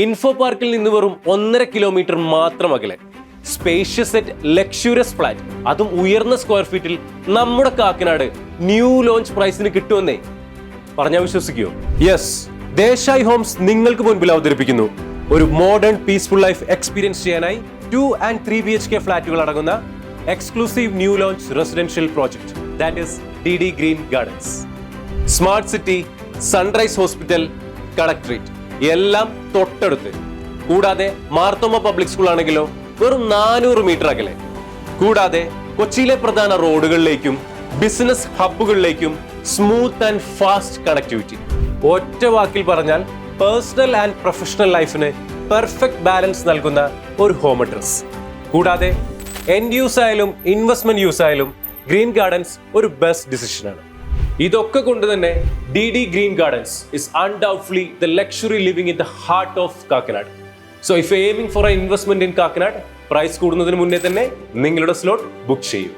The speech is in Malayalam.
ഇൻഫോ പാർക്കിൽ നിന്ന് വെറും 1.5 കിലോമീറ്റർ മാത്രം അകലെ സ്പേഷ്യസ് സെറ്റ് ലക്ഷൂറിയസ് ഫ്ലാറ്റ്, അതും ഉയർന്ന സ്ക്വയർ ഫീറ്റിൽ നമ്മുടെ കാക്കനാട് ന്യൂ ലോഞ്ച് പ്രൈസിന് കിട്ടുമെന്നേ പറഞ്ഞാൽ വിശ്വസിക്കുമോ? യെസ്, ദേശായി ഹോംസ് നിങ്ങൾക്ക് മുൻപിൽ അവതരിപ്പിക്കുന്നു ഒരു മോഡേൺ പീസ്ഫുൾ ലൈഫ് എക്സ്പീരിയൻസ് ചെയ്യാനായി 2 and 3 BHK ഫ്ലാറ്റുകൾ അടങ്ങുന്ന exclusive new launch residential project, that is DD green gardens. Smart city, sunrise hospital, collectorate എല്ലാം തൊട്ടടുത്ത്. കൂടാതെ മാർത്തോമ പബ്ലിക് സ്കൂൾ ആണെങ്കിലോ വെറും 400 മീറ്റർ അകലെ. കൂടാതെ കൊച്ചിയിലെ പ്രധാന റോഡുകളിലേക്കും ബിസിനസ് ഹബ്ബുകളിലേക്കും സ്മൂത്ത് ആൻഡ് ഫാസ്റ്റ് കണക്ടിവിറ്റി. ഒറ്റ വാക്കിൽ പറഞ്ഞാൽ പേഴ്സണൽ ആൻഡ് പ്രൊഫഷണൽ ലൈഫിന് പെർഫെക്റ്റ് ബാലൻസ് നൽകുന്ന ഒരു ഹോം അഡ്രസ്. കൂടാതെ എൻഡ് യൂസ് ആയാലും ഇൻവെസ്റ്റ്മെന്റ് യൂസ് ആയാലും ഗ്രീൻ ഗാർഡൻസ് ഒരു ബെസ്റ്റ് ഡിസിഷനാണ്. ഇതൊക്കെ കൊണ്ട് തന്നെ DD green gardens is undoubtedly the luxury living in the heart of Kakkanad. So if you're aiming for an investment in Kakkanad, price കൂടുന്നതിന് മുന്നേ തന്നെ നിങ്ങളുടെ സ്ലോട്ട് ബുക്ക് ചെയ്യൂ.